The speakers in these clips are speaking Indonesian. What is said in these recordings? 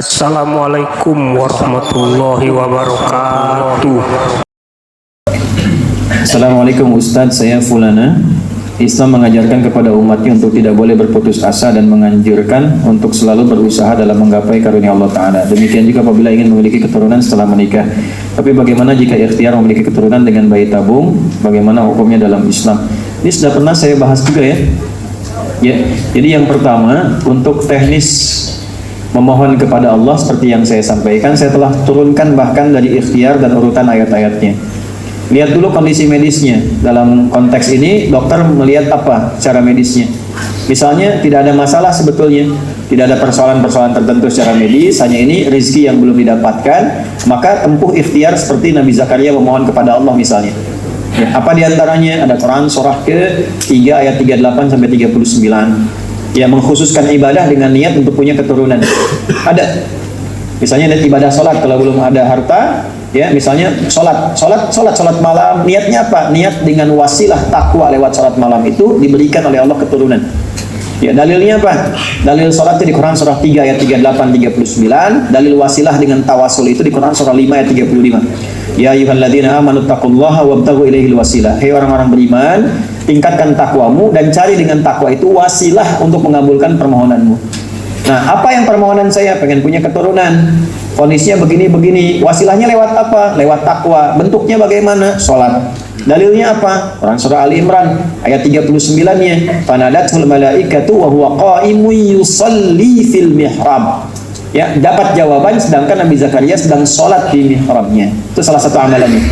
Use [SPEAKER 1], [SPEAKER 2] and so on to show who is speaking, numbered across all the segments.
[SPEAKER 1] Assalamualaikum warahmatullahi wabarakatuh.
[SPEAKER 2] Assalamualaikum Ustadz, saya Fulana. Islam mengajarkan kepada umatnya untuk tidak boleh berputus asa dan menganjurkan untuk selalu berusaha dalam menggapai karunia Allah Ta'ala. Demikian juga apabila ingin memiliki keturunan setelah menikah. Tapi bagaimana jika ikhtiar memiliki keturunan dengan bayi tabung? Bagaimana hukumnya dalam Islam? Ini sudah pernah saya bahas juga ya. Jadi yang pertama, untuk teknis memohon kepada Allah seperti yang saya sampaikan, saya telah turunkan bahkan dari ikhtiar dan urutan ayat-ayatnya. Lihat dulu kondisi medisnya. Dalam konteks ini dokter melihat apa secara medisnya. Misalnya tidak ada masalah sebetulnya, tidak ada persoalan-persoalan tertentu secara medis, hanya ini rezeki yang belum didapatkan, maka tempuh ikhtiar seperti Nabi Zakaria memohon kepada Allah misalnya. Ya, apa diantaranya? Ada Quran surah ke-3 ayat 38 sampai 39. Ya, mengkhususkan ibadah dengan niat untuk punya keturunan. Ada. Misalnya ada ibadah sholat kalau belum ada harta, ya misalnya sholat malam, niatnya apa? Niat dengan wasilah takwa lewat sholat malam itu diberikan oleh Allah keturunan. Ya, dalilnya apa? Dalil sholatnya di Quran surah 3 ayat 38 39, dalil wasilah dengan tawasul itu di Quran surah 5 ayat 35. Ya ayyuhalladzina amanu taqullaha wabtaghu ilaihil wasilah. Hei orang-orang beriman, tingkatkan takwamu dan cari dengan takwa itu wasilah untuk mengabulkan permohonanmu. Nah, apa yang permohonan saya? Pengen punya keturunan. Kondisinya begini-begini. Wasilahnya lewat apa? Lewat takwa. Bentuknya bagaimana? Sholat. Dalilnya apa? Quran surah Ali Imran ayat 39-nya. Fanadatul malaikatu wa huwa qa'imun yusalli fil mihrab. Ya, dapat jawaban sedangkan Nabi Zakaria sedang sholat di mihrabnya. Itu salah satu amalannya.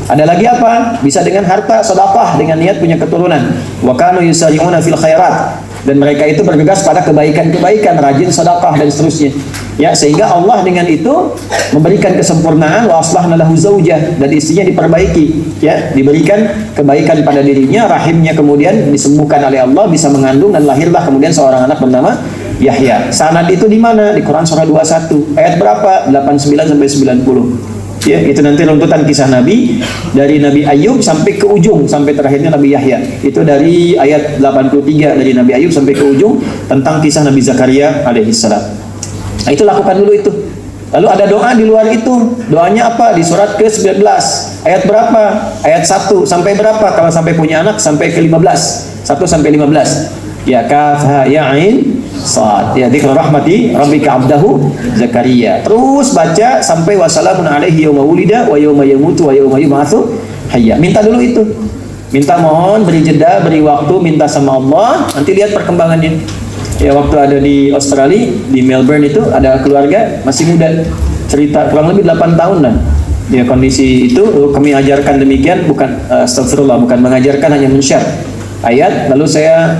[SPEAKER 2] Ada lagi apa? Bisa dengan harta, sedekah dengan niat punya keturunan. Wa kanu yusari'una fil khairat. Dan mereka itu bergegas pada kebaikan-kebaikan, rajin sedekah dan seterusnya. Ya, sehingga Allah dengan itu memberikan kesempurnaan wa aslahna lahu zaujah, dan istrinya diperbaiki, ya, diberikan kebaikan pada dirinya, rahimnya kemudian disembuhkan oleh Allah, bisa mengandung dan lahirlah kemudian seorang anak bernama Yahya. Sanad itu di mana? Di Quran surah 21. Ayat berapa? 89 sampai 90. Ya, itu nanti runtutan kisah Nabi dari Nabi Ayub sampai ke ujung, sampai terakhirnya Nabi Yahya. Itu dari ayat 83 dari Nabi Ayub sampai ke ujung tentang kisah Nabi Zakaria alaihissalam. Nah, itu lakukan dulu itu. Lalu ada doa di luar itu. Doanya apa? Di surat ke-19. Ayat berapa? Ayat 1 sampai berapa? Kalau sampai punya anak sampai ke-15. 1 sampai 15. Ya, kaf ha ya ain sad. Ya, dzikr rahmati rabbika abdahu Zakaria. Terus baca sampai wassalamun alaihi yauma wulida wa yauma yamutu wa yauma yub'atsu hayya. Minta dulu itu. Minta, mohon, beri jeda, beri waktu, minta sama Allah, nanti lihat perkembangannya. Ya, waktu ada di Australia, di Melbourne itu ada keluarga masih muda. Cerita kurang lebih 8 tahun lah. Ya, kondisi itu kami ajarkan demikian, bukan astagfirullah, bukan mengajarkan, hanya men-share ayat. Lalu saya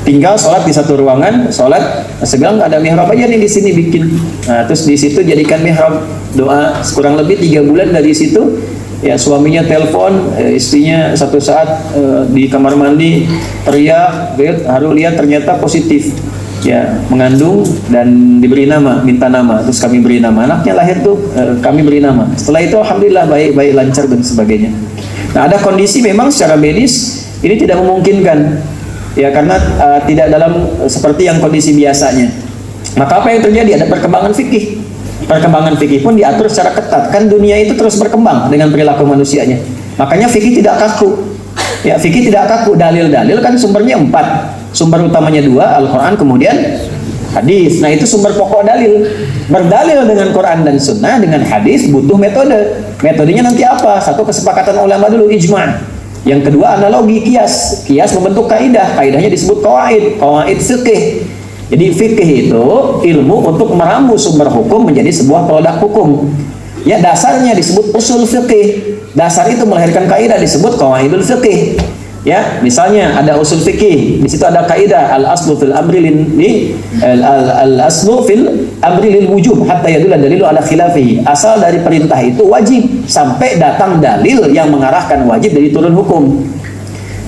[SPEAKER 2] tinggal sholat di satu ruangan, sholat, saya bilang ada mihrab aja nih di sini bikin. Nah, terus di situ jadikan mihrab, doa kurang lebih 3 bulan dari situ. Ya, suaminya telepon, istrinya satu saat di kamar mandi teriak, harus lihat ternyata positif. Ya, mengandung dan diberi nama, minta nama, terus kami beri nama. Anaknya lahir tuh, kami beri nama. Setelah itu alhamdulillah baik-baik, lancar dan sebagainya. Nah, ada kondisi memang secara medis ini tidak memungkinkan. Ya, karena tidak dalam seperti yang kondisi biasanya. Maka apa yang terjadi? Ada perkembangan fikih. Perkembangan fikih pun diatur secara ketat. Kan dunia itu terus berkembang dengan perilaku manusianya. Makanya fikih tidak kaku. Ya, fikih tidak kaku. Dalil-dalil kan sumbernya 4. Sumber utamanya 2, Al-Quran, kemudian hadis. Nah, itu sumber pokok dalil. Berdalil dengan Quran dan Sunnah, dengan hadis butuh metode. Metodenya nanti apa? Satu, kesepakatan ulama dulu, ijma'. Yang kedua, analogi, kias. Kias membentuk kaidah. Kaidahnya disebut qawaid. Qawaid fikih. Jadi fikih itu ilmu untuk meramu sumber hukum menjadi sebuah produk hukum. Ya, dasarnya disebut usul fikih. Dasar itu melahirkan kaidah disebut qawaidul fikih. Ya, misalnya ada usul fikih, di situ ada kaidah al-aslu fil amri al-aslu fil amri lil wujub hatta yadulla dalilu ala khilafihi. Asal dari perintah itu wajib sampai datang dalil yang mengarahkan wajib dari turun hukum.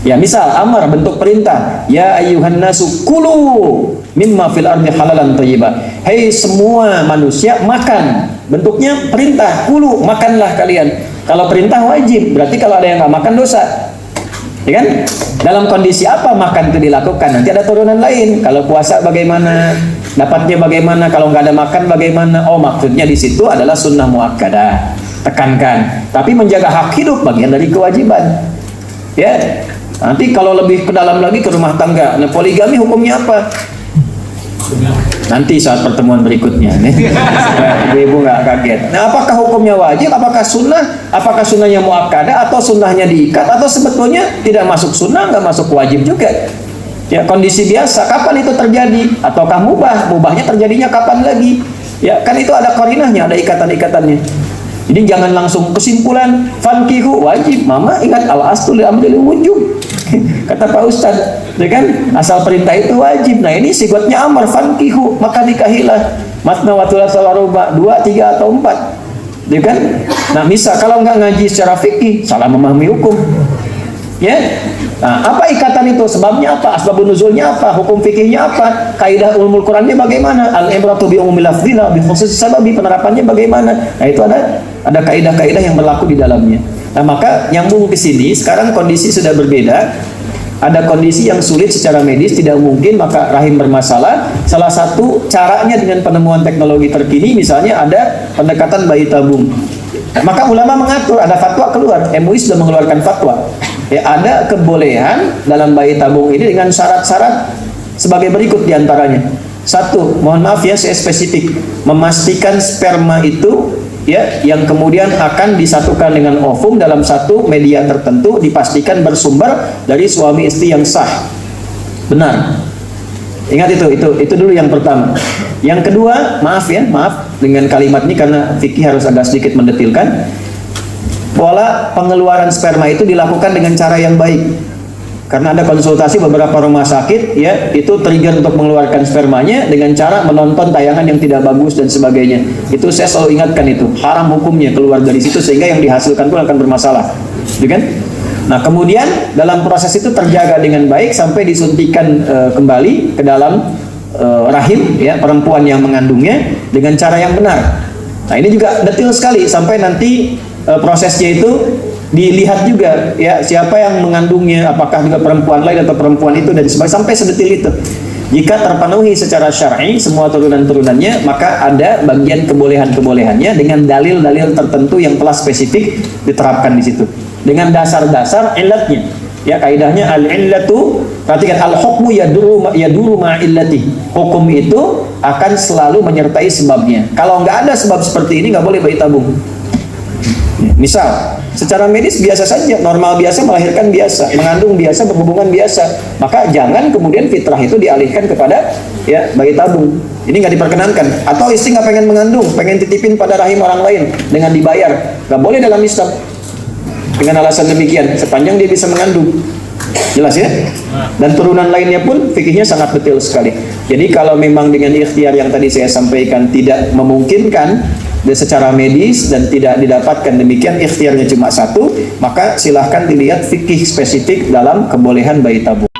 [SPEAKER 2] Ya, misal amar bentuk perintah, ya ayyuhan nasu kulu mimma fil ardi halalan thayyiba. Hei semua manusia, makan. Bentuknya perintah, kulu, makanlah kalian. Kalau perintah wajib, berarti kalau ada yang nggak makan dosa. Ya kan? Dalam kondisi apa makan itu dilakukan? Nanti ada turunan lain. Kalau puasa bagaimana? Dapatnya bagaimana? Kalau nggak ada makan bagaimana? Oh, maksudnya di situ adalah sunnah muakkadah. Tekankan. Tapi menjaga hak hidup bagian dari kewajiban. Ya. Nanti kalau lebih ke dalam lagi ke rumah tangga. Nah, poligami hukumnya apa? Nanti saat pertemuan berikutnya nih. Ibu nggak kaget. Nah, apakah hukumnya wajib? Apakah sunnah? Apakah sunnahnya muakkadah atau sunnahnya diikat atau sebetulnya tidak masuk sunnah, nggak masuk wajib juga? Ya, kondisi biasa. Kapan itu terjadi? Ataukah mubah? Mubahnya terjadinya kapan lagi? Ya, kan itu ada qarinahnya, ada ikatan-ikatannya. Jadi jangan langsung kesimpulan fankihu wajib. Mama ingat al-aslu li amri wujub. Kata Pak Ustad, ya kan? Asal perintah itu wajib. Nah, ini sifatnya amar fankihu, maka nikahilah. Matna wa thulatsa wa ruba, 2, 3 atau 4. Ya kan? Nah, misal kalau nggak ngaji secara fikih, salah memahami hukum. Ya. Nah, apa ikatan itu? Sebabnya apa? Asbabun nuzulnya apa? Hukum fikihnya apa? Kaidah ulumul Qurannya bagaimana? Al-ibratu bi umumil lafzi la bi khususis sababi, penerapannya bagaimana? Nah, itu ada kaidah-kaidah yang berlaku di dalamnya. Nah, maka nyambung ke sini, sekarang kondisi sudah berbeda. Ada kondisi yang sulit secara medis, tidak mungkin, maka rahim bermasalah. Salah satu caranya dengan penemuan teknologi terkini, misalnya ada pendekatan bayi tabung. Nah, maka ulama mengatur, ada fatwa keluar, MUI sudah mengeluarkan fatwa. Ya, ada kebolehan dalam bayi tabung ini dengan syarat-syarat sebagai berikut diantaranya. 1, mohon maaf ya, saya spesifik, memastikan sperma itu ya yang kemudian akan disatukan dengan ovum dalam satu media tertentu dipastikan bersumber dari suami istri yang sah. Benar. Ingat itu dulu yang pertama. Yang kedua, maaf dengan kalimat ini karena fikih harus agak sedikit mendetilkan. Pola pengeluaran sperma itu dilakukan dengan cara yang baik. Karena ada konsultasi beberapa rumah sakit, ya, itu trigger untuk mengeluarkan spermanya dengan cara menonton tayangan yang tidak bagus dan sebagainya. Itu saya selalu ingatkan, itu haram hukumnya keluar dari situ, sehingga yang dihasilkan pun akan bermasalah, gitu kan? Nah, kemudian dalam proses itu terjaga dengan baik sampai disuntikan kembali ke dalam rahim, ya, perempuan yang mengandungnya dengan cara yang benar. Nah, ini juga detail sekali sampai nanti prosesnya itu dilihat juga, ya, siapa yang mengandungnya, apakah juga perempuan lain atau perempuan itu, dan sebagainya, sampai sedetil itu. Jika terpenuhi secara syar'i semua turunan-turunannya, maka ada bagian kebolehan-kebolehannya dengan dalil-dalil tertentu yang telah spesifik diterapkan di situ. Dengan dasar-dasar illatnya. Ya, kaidahnya al-illatu, perhatikan, al-hukmu yaduru ma'illati. Hukum itu akan selalu menyertai sebabnya. Kalau nggak ada sebab seperti ini, nggak boleh bayi tabung. Misal, secara medis biasa saja, normal biasa, melahirkan biasa, mengandung biasa, berhubungan biasa, maka jangan kemudian fitrah itu dialihkan kepada, ya, bayi tabung. Ini nggak diperkenankan. Atau istri nggak pengen mengandung, pengen titipin pada rahim orang lain dengan dibayar, nggak boleh dalam Islam. Dengan alasan demikian, sepanjang dia bisa mengandung. Jelas ya? Dan turunan lainnya pun fikihnya sangat detail sekali. Jadi kalau memang dengan ikhtiar yang tadi saya sampaikan tidak memungkinkan secara medis dan tidak didapatkan demikian, ikhtiarnya cuma satu, maka silahkan dilihat fikih spesifik dalam kebolehan bayi tabung.